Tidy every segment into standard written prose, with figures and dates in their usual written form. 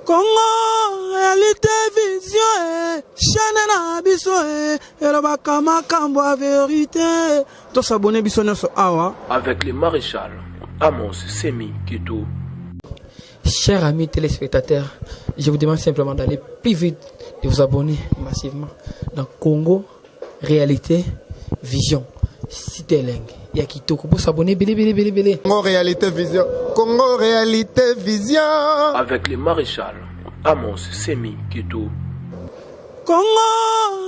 Congo, réalité, vision, chaîne na biso, et le bakama kambo a vérité. Tous s'abonner biso sur Awa. Avec le maréchal Amos Semi Kito. Chers amis téléspectateurs, je vous demande simplement d'aller plus vite, de vous abonner massivement dans Congo, réalité, vision. Cité Leng. Il y a qui pour s'abonner. Congo, réalité, vision. Congo, réalité, vision. Avec le maréchal Amos Semi Kito. Congo,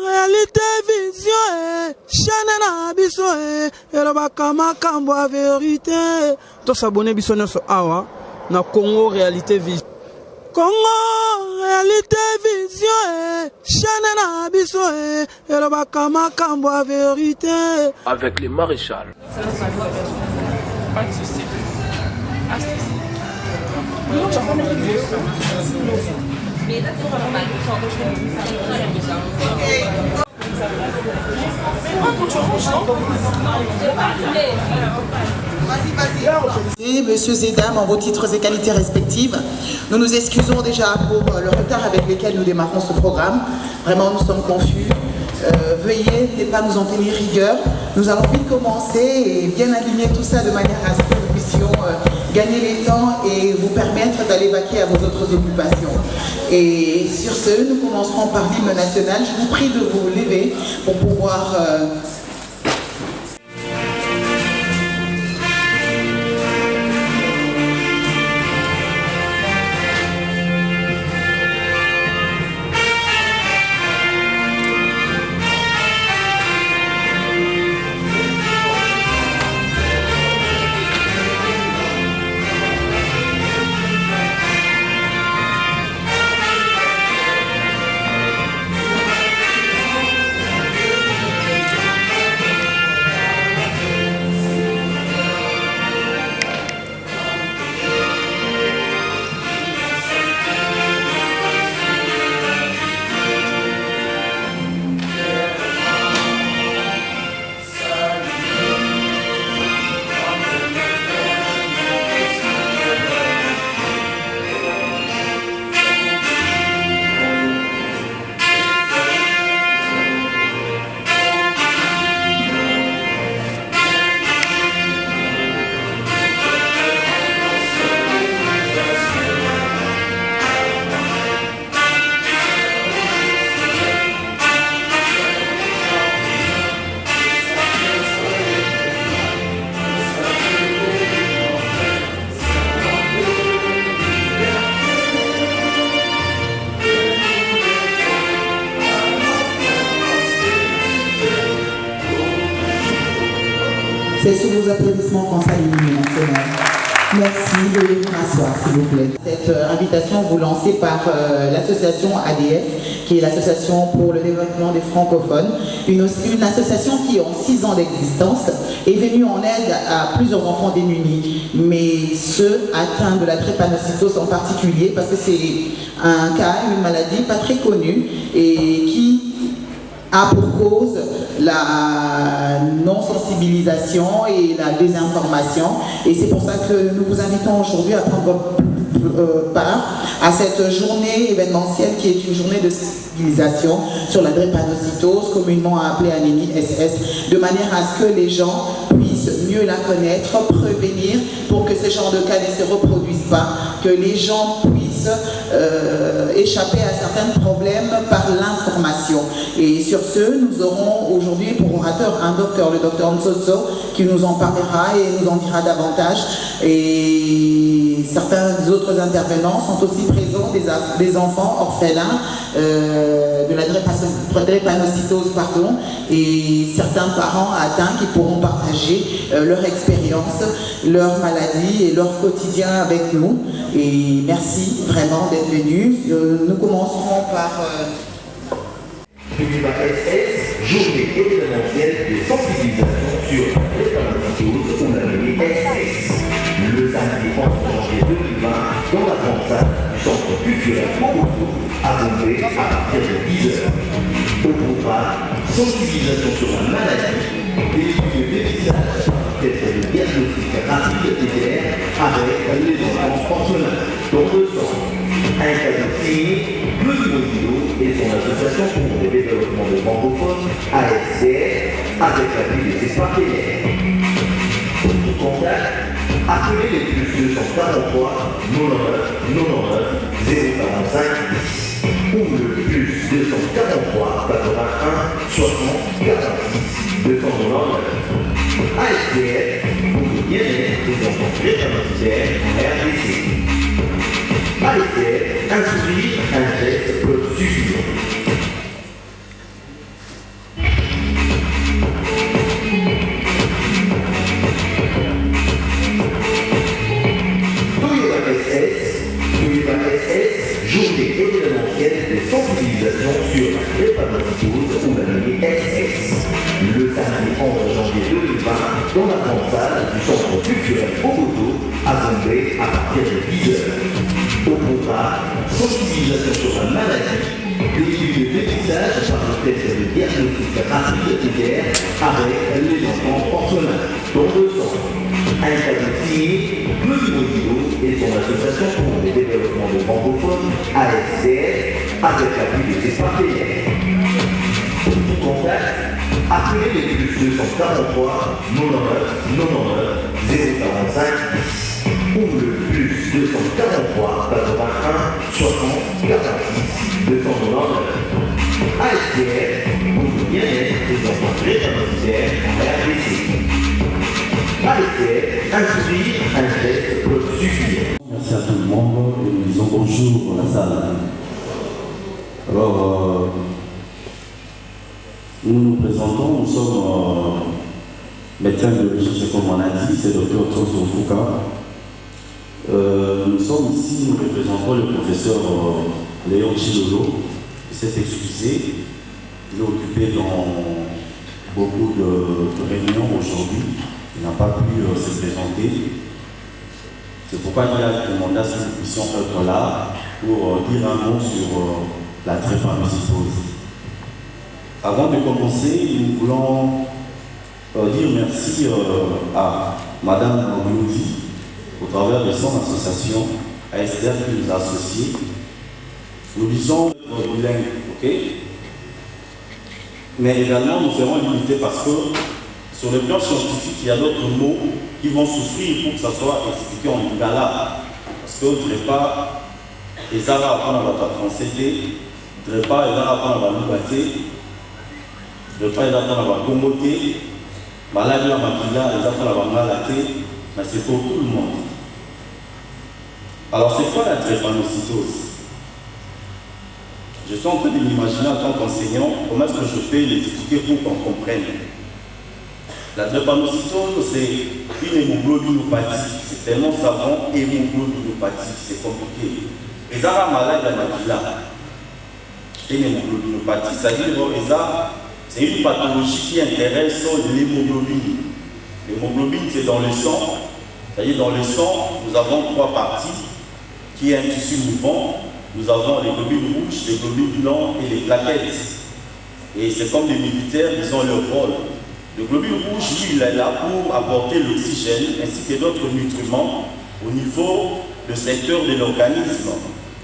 réalité, vision, chaîne na biso, et le bakama kambo a vérité. Tous s'abonner biso sur Awa. Na Congo, réalité, vision. Congo, réalité, vision, chaîne na biso, et le bakama kambo a vérité. Avec le maréchal. Pas de souci. Messieurs et dames, en vos titres et qualités respectives, nous nous excusons déjà pour le retard avec lequel nous démarrons ce programme. Vraiment, nous sommes confus. Veuillez ne pas nous en tenir rigueur. Nous allons vite commencer et bien aligner tout ça de manière à ce que nous puissions gagner les temps et vous permettre d'aller vaquer à vos autres occupations. Et sur ce, nous commencerons par l'hymne national. Je vous prie de vous lever pour pouvoir... C'est sous vos applaudissements qu'on salue l'hymne national. Merci, veuillez vous rasseoir s'il vous plaît. Cette invitation vous lancée par l'association ADF, qui est l'association pour le développement des francophones, une association qui, en 6 ans d'existence, est venue en aide à plusieurs enfants démunis, mais ceux atteints de la drépanocytose en particulier, parce que c'est un cas, une maladie pas très connue et qui a pour cause la non-sensibilisation et la désinformation. Et c'est pour ça que nous vous invitons aujourd'hui à prendre part à cette journée événementielle qui est une journée de sensibilisation sur la drépanocytose, communément appelée anémie SS, de manière à ce que les gens puissent mieux la connaître, prévenir pour que ce genre de cas ne se reproduisent pas, que les gens puissent échapper à certains problèmes par l'information. Et sur ce, nous aurons aujourd'hui pour orateur un docteur, le docteur Nsoso, qui nous en parlera et nous en dira davantage. Et certains autres intervenants sont aussi présents, des enfants orphelins de la drépanocytose, pardon, et certains parents atteints qui pourront partager leur expérience, leur maladie et leur quotidien avec nous. Et merci vraiment d'être venus. Nous commencerons par... Journée événementielle de sensibilisation sur la drépanocytose ou l'anémie SS. Le samedi 11 janvier 2020, dans la grande salle du centre culturel Mobutu, à Bombay, à partir de 10h. Au programme, sensibilisation sur la maladie, des études de dépistage, peut-être le diagnostic rapide et clair avec les enfants orphelins dans le sang. Un cadeau signé Claude Mozilo et son association pour le développement de francophones, ASCF, avec l'appui de ses partenaires. Pour tout contact, appelez les plus 243 99 045 10 ou le plus 243 81 60 46 299. ASCF pour le bien-être des enfants prétermitaires en RDC. ASCF, un sourire, un geste peut suffire. Journée événementielle de sensibilisation sur la drépanocytose ou l'anémie SS. Le samedi 11 janvier 2020, dans la grande salle du centre culturel Obodo, à Bombay, à partir de 10h. Au programme, sensibilisation sur la maladie, début de dépistage par le test de diagnostic rapide TDR avec les enfants orphelins, dans le sang. Un cadeau signé Claude Mozilo et son association pour le développement de francophones, ASCF, avec l'appui de ses partenaires. Pour tout contact, appelez les plus 243 99 045 10 ou le plus 243 81 60 46 299. ASCF pour le bien-être des enfants prétermitaires en RDC. ASCF, un sourire, un geste peut suffire. Merci à tout le monde et nous disons bonjour dans la salle. Alors, nous nous présentons, nous sommes médecins biologistes, comme on a dit, c'est le Dr Toso Fouka. Nous sommes ici, nous représentons le professeur Léon Chilolo, qui s'est excusé, il est occupé dans beaucoup de réunions aujourd'hui. Il n'a pas pu se présenter. C'est pourquoi il a demandé à ce que nous puissions être là pour dire un mot sur la drépanocytose. Avant de commencer, nous voulons dire merci à Madame Moudi au travers de son association ASDF qui nous a associés. Nous disons bilingue, ok? Mais également nous serons limités parce que sur le plan scientifique, il y a d'autres mots qui vont souffrir pour que ça soit expliqué en lingala. Parce que Drépa, les Arabes apprennent à la français, Drépa, les Arabes apprennent à la Loubaté, Drépa, les Arabes apprennent à la Gomoté, Malade, la Makila, les Arabes apprennent à la Malaté, mais c'est pour tout le monde. Alors, c'est quoi la drépanocytose? Je suis en train de m'imaginer en tant qu'enseignant, comment est-ce que je peux l'expliquer pour qu'on comprenne. La drépanocytose, c'est une hémoglobinopathie. C'est tellement savant, hémoglobinopathie, c'est compliqué. Les Arabes malades de Makila, c'est une hémoglobinopathie, c'est-à-dire c'est une pathologie qui intéresse l'hémoglobine. L'hémoglobine, c'est dans le sang. C'est-à-dire dans le sang, nous avons trois parties, qui est un tissu mouvant. Nous avons les globules rouges, les globules blancs et les plaquettes. Et c'est comme les militaires, ils ont leur rôle. Le globule rouge, lui, il est là pour apporter l'oxygène ainsi que d'autres nutriments au niveau du secteur de l'organisme.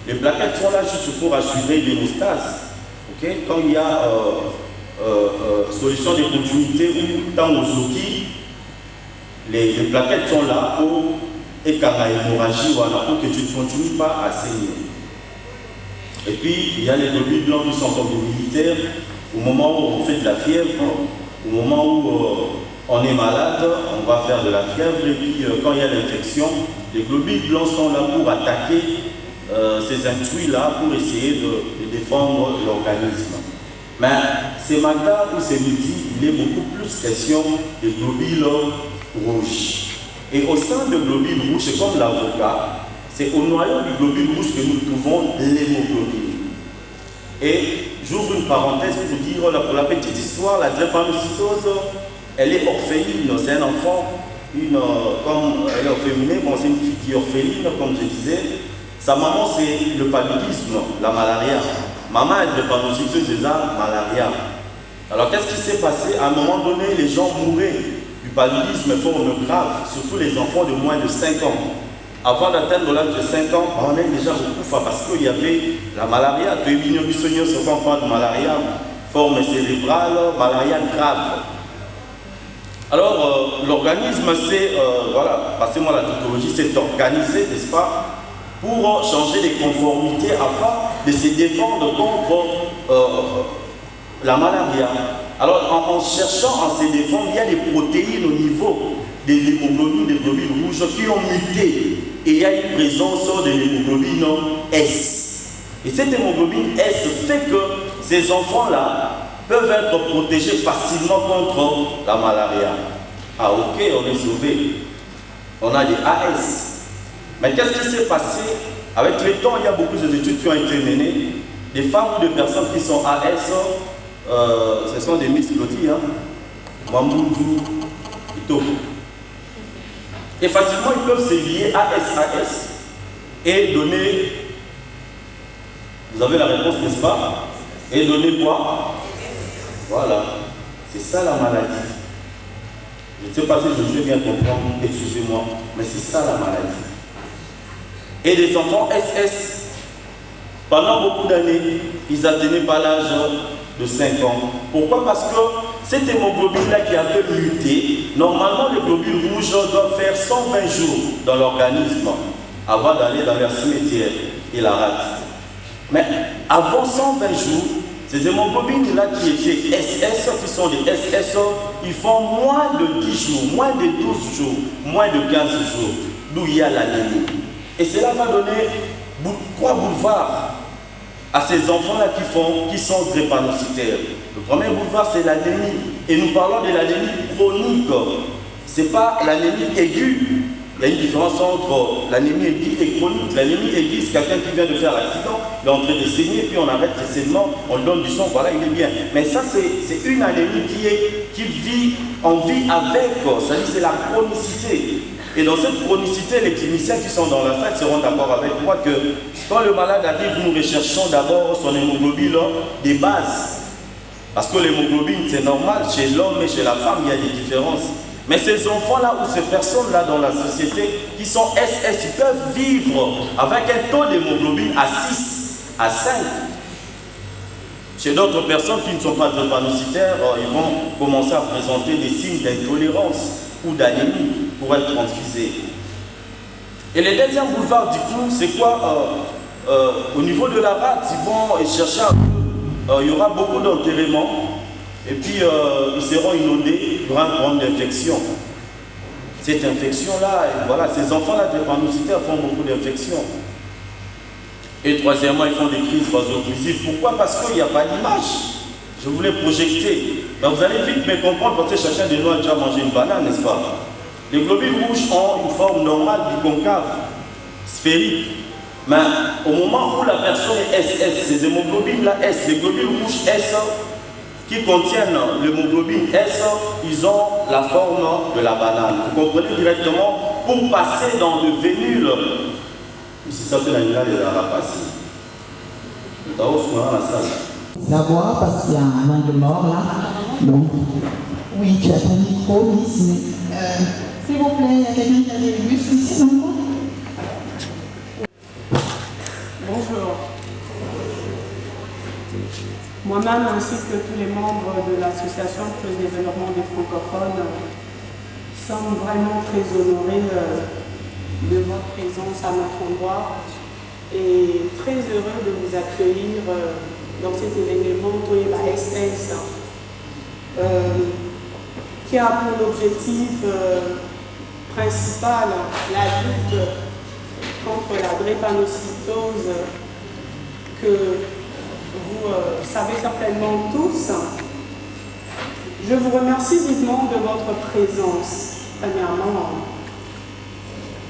Les plaquettes sont là juste pour assurer l'hémostase. Okay? Quand il y a solution de continuité ou dans nos outils, les plaquettes sont là pour écarter l'hémorragie pour que tu ne continues pas à saigner. Et puis, il y a les globules blancs qui sont comme des militaires. Au moment où on fait de la fièvre, au moment où on est malade, on va faire de la fièvre. Et puis, quand il y a l'infection, les globules blancs sont là pour attaquer ces intrus-là, pour essayer de défendre l'organisme. Mais ce matin ou ce midi, il est beaucoup plus question des globules rouges. Et au sein de globules rouges, c'est comme l'avocat. C'est au noyau du globule rouge que nous trouvons l'hémoglobine. Et j'ouvre une parenthèse pour dire, pour la petite histoire, la drépanocytose, elle est orpheline. C'est un enfant, comme elle est orphelinée, bon, c'est une fille qui est orpheline, comme je disais. Sa maman, c'est le paludisme, la malaria. Maman est drépanocytose, c'est la malaria. Alors qu'est-ce qui s'est passé? À un moment donné, les gens mouraient du paludisme forme grave, surtout les enfants de moins de 5 ans. avant d'atteindre l'âge de 5 ans, on est déjà beaucoup parce qu'il y avait la malaria. Tu es ce qu'on parle de malaria, forme cérébrale, malaria grave. Alors, l'organisme, c'est, voilà, passez-moi la tautologie, c'est organisé, n'est-ce pas, pour changer les conformités afin de se défendre contre la malaria. Alors, en cherchant à se défendre, il y a des protéines au niveau de l'hémoglobine, des globules rouges qui ont muté. Et il y a une présence de l'hémoglobine S. Et cette hémoglobine S fait que ces enfants-là peuvent être protégés facilement contre la malaria. Ah ok, on est sauvé. On a des AS. Mais qu'est-ce qui s'est passé? Avec le temps, il y a beaucoup d'études qui ont été menées. Des femmes ou des personnes qui sont AS, ce sont des Miss Loti, hein? Mamoudou, Ito. Et facilement, ils peuvent se lier AS et donner, vous avez la réponse, n'est-ce pas? Et donner quoi? Voilà, c'est ça la maladie. Je ne sais pas si je vais bien comprendre, excusez-moi, mais c'est ça la maladie. Et des enfants SS, pendant beaucoup d'années, ils n'atteignaient pas l'âge de 5 ans. Pourquoi? Parce que cette hémoglobine-là qui avait muté, normalement les globules rouges doivent faire 120 jours dans l'organisme avant d'aller dans leur cimetière et la rate. Mais avant 120 jours, ces hémoglobines-là qui étaient SS, qui sont des SS, ils font moins de 10 jours, moins de 12 jours, moins de 15 jours, d'où il y a l'anémie. Et cela va donner 3 boulevards à ces enfants-là qui sont drépanocytaires. Le premier boulevard, c'est l'anémie. Et nous parlons de l'anémie chronique. Ce n'est pas l'anémie aiguë. Il y a une différence entre l'anémie aiguë et chronique. L'anémie aiguë, c'est quelqu'un qui vient de faire l'accident, il est en train de saigner, puis on arrête le saignement, on lui donne du sang, voilà, il est bien. Mais ça, c'est une anémie qui vit en vie avec, c'est-à-dire c'est la chronicité. Et dans cette chronicité, les cliniciens qui sont dans la salle seront d'accord avec moi que quand le malade arrive, nous recherchons d'abord son hémoglobine des bases. Parce que l'hémoglobine, c'est normal, chez l'homme et chez la femme, il y a des différences. Mais ces enfants-là ou ces personnes-là dans la société qui sont SS, ils peuvent vivre avec un taux d'hémoglobine à 6, à 5. Chez d'autres personnes qui ne sont pas drépanocytaires, ils vont commencer à présenter des signes d'intolérance ou d'anémie pour être transfusés. Et le deuxième boulevard du coup, c'est quoi? Au niveau de la rate, ils vont chercher il y aura beaucoup d'enterrements et puis ils seront inondés par un problème d'infection. Cette infection-là, voilà, ces enfants-là drépanocytaires font beaucoup d'infections. Et troisièmement, ils font des crises vaso-occlusives. Pourquoi? Parce qu'il n'y a pas d'image. Je voulais projeter. Mais vous allez vite me comprendre parce que chacun de nous a déjà mangé une banane, n'est-ce pas? Les globules rouges ont une forme normale, biconcave, sphérique. Mais au moment où la personne est SS, ces hémoglobines-là S, les globules rouges S qui contiennent l'hémoglobine S, ils ont la forme de la banane. Vous comprenez directement, pour passer dans le vénule, si ça fait l'animal de la rapace. D'abord, parce qu'il y a un angle mort là. Donc, oui, tu as ton micro, Miss. S'il vous plaît, il y a quelqu'un qui a des bus ici, non? Bonjour. Moi-même ainsi que tous les membres de l'association pour le développement des francophones sommes vraiment très honorés de votre présence à notre endroit et très heureux de vous accueillir dans cet événement Toyeba SS qui a pour objectif principal la lutte contre la drépanocytose que vous savez certainement tous. Je vous remercie vivement de votre présence, premièrement,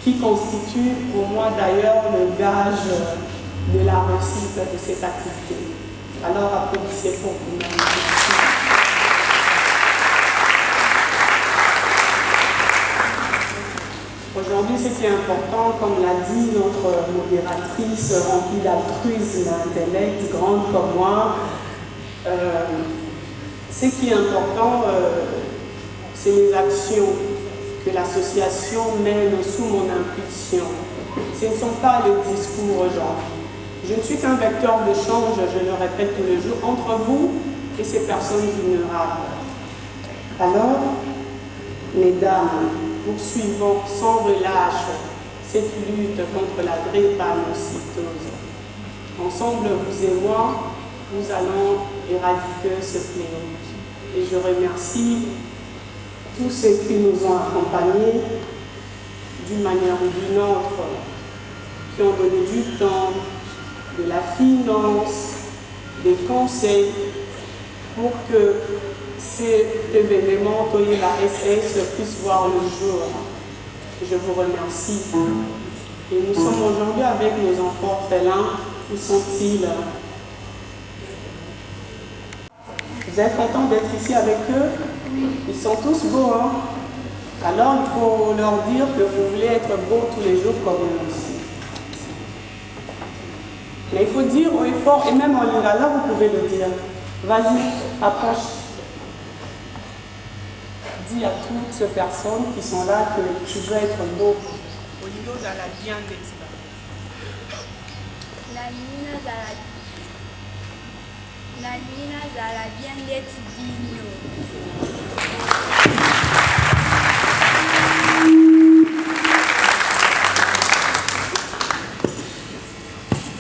qui constitue pour moi d'ailleurs le gage de la réussite de cette activité. Alors applaudissez pour vous-même. Aujourd'hui, ce qui est important, comme l'a dit notre modératrice remplie d'altruisme, d'intellect, grande comme moi, ce qui est important, c'est les actions que l'association mène sous mon impulsion. Ce ne sont pas les discours genre. Je ne suis qu'un vecteur de change, je le répète tous les jours, entre vous et ces personnes vulnérables. Alors, mesdames, poursuivons sans relâche cette lutte contre la drépanocytose. Ensemble, vous et moi, nous allons éradiquer ce fléau. Et je remercie tous ceux qui nous ont accompagnés d'une manière ou d'une autre, qui ont donné du temps, de la finance, des conseils pour que cet événement, Toye la SS, puisse voir le jour. Je vous remercie. Et nous sommes aujourd'hui avec nos enfants orphelins. Où sont-ils? Vous êtes contents d'être ici avec eux? Ils sont tous beaux, hein? Alors il faut leur dire que vous voulez être beaux tous les jours comme eux aussi. Mais il faut dire haut et fort, et même en lingala, vous pouvez le dire. Vas-y, approche. Dis à toutes ces personnes qui sont là que tu veux être beau. Au niveau de la bien d'être. La mina zala bien d'être digno.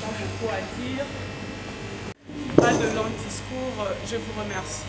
Pas beaucoup à dire. Pas de long discours, je vous remercie.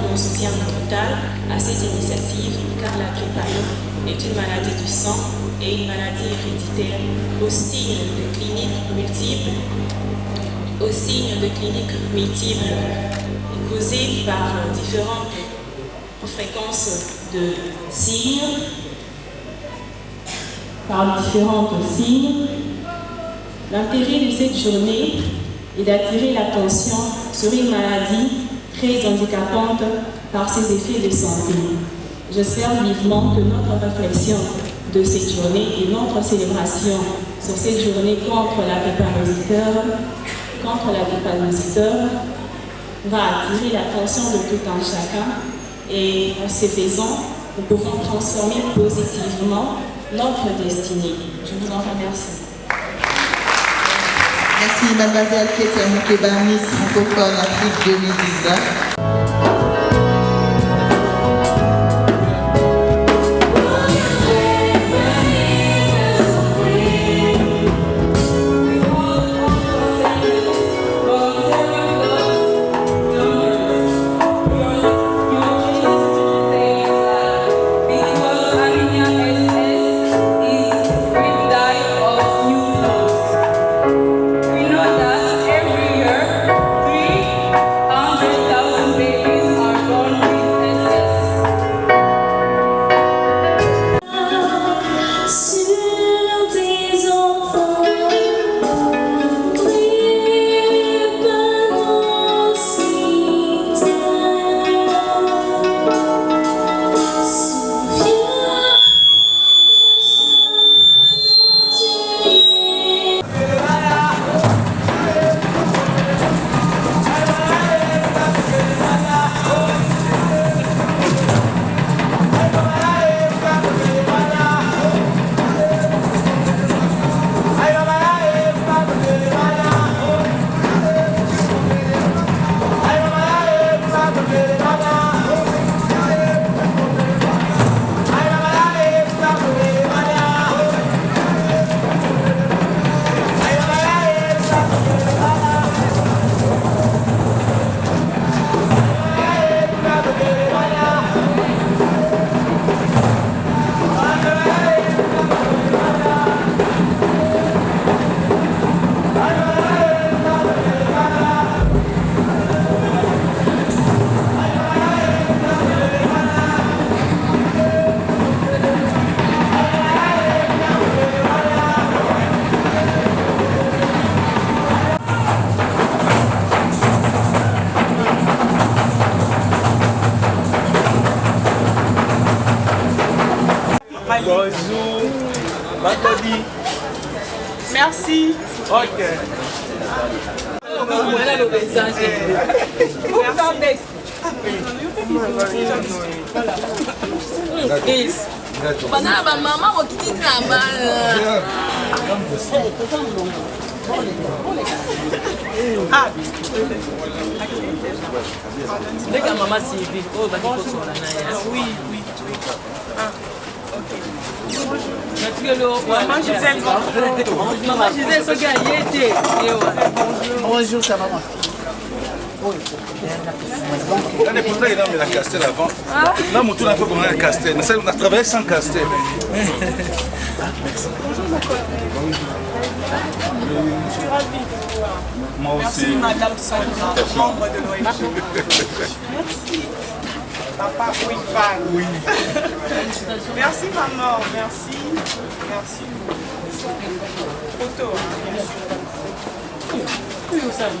Mon soutien total à cette initiative car la drépano est une maladie du sang et une maladie héréditaire aux signes de cliniques multiples causées par différentes fréquences de signes, L'intérêt de cette journée est d'attirer l'attention sur une maladie très handicapante par ses effets de santé. J'espère vivement que notre réflexion de cette journée et notre célébration sur cette journée contre la drépanocytose va attirer l'attention de tout un chacun et en ce faisant, nous pouvons transformer positivement notre destinée. Je vous en remercie. Merci mademoiselle Kétia Moukeba, Miss francophone Afrique 2019. Sur tes enfants, Bonjour. Vendredi. Merci. Ok. Maman, mon petit travail. Ah, maman Sylvie. Oh, oui, oui. Ah, ok. Maman Gisèle. Maman Gisèle, ce gars, il était. Bonjour, ça va ma fille. L'année pourtant, il a mis la castel avant. Là, mon tour a fait comme un castel. On a travaillé sans castel. Bonjour, mon collègue. Je suis ravie de vous voir. Moi aussi. Merci, Madame Sandra, membre de l'ONG. Merci. Papa Ouifan. Oui. Merci, maman. Merci. Merci. Photo, bien sûr. Oui, vous savez.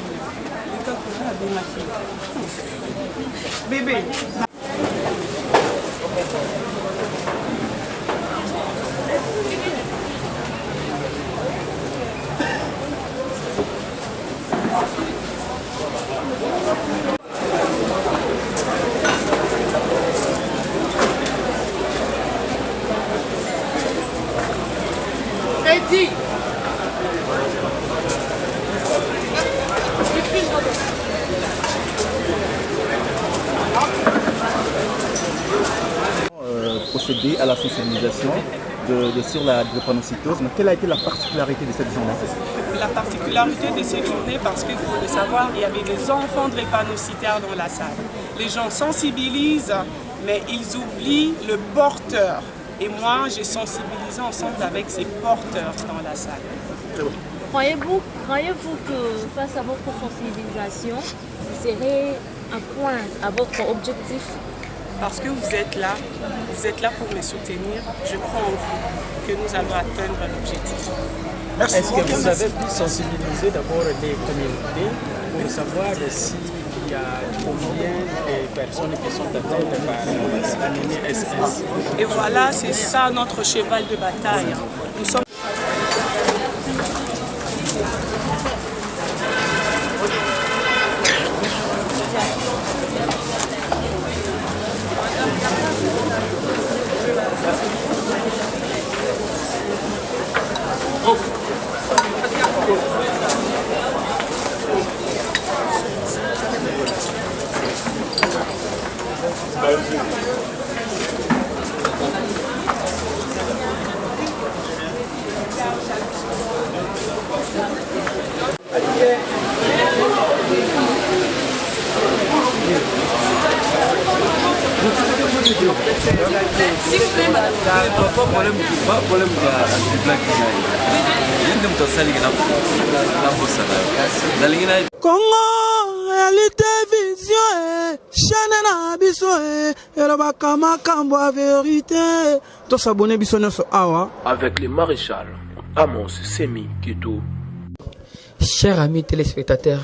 Bébé. Freddy. Procéder à la sensibilisation sur la drépanocytose. Mais quelle a été la particularité de cette journée? La particularité de cette journée, parce qu'il faut le savoir, il y avait des enfants drépanocytaires dans la salle. Les gens sensibilisent, mais ils oublient le porteur. Et moi, j'ai sensibilisé ensemble avec ces porteurs dans la salle. Croyez-vous que face à votre sensibilisation, vous serez un point à votre objectif? Parce que vous êtes là pour me soutenir. Je crois en vous que nous allons atteindre l'objectif. Est-ce que vous avez pu sensibiliser d'abord les communautés pour savoir s'il y a combien de personnes qui sont atteintes par l'anémie SS? Et voilà, c'est ça notre cheval de bataille. Nous sommes Congo, réalité, vision, chaîne na biso, elobaka makambo a vérité. To s'abonner biso nyonso awa. Avec le maréchal Amos Semi Kitou. Chers amis téléspectateurs,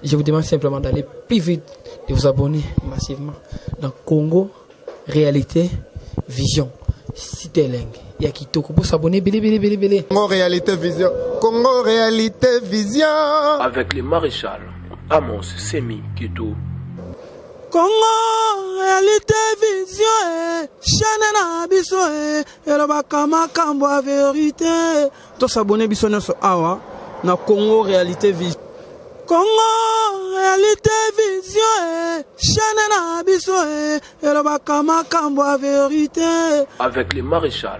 je vous demande simplement d'aller plus vite, de vous abonner massivement dans Congo, réalité, vision. Cité Lengue. Il y a qui pour s'abonner. Congo, réalité, vision. Congo, réalité, vision. Avec le maréchal Amos Semi Kitou. Congo, réalité, vision, chaîne na biso, elobaka makambo a vérité. To s'abonner biso nyonso awa na Congo, réalité, vision. Congo, réalité, vision, chaîne na biso, elobaka makambo a vérité. Avec le maréchal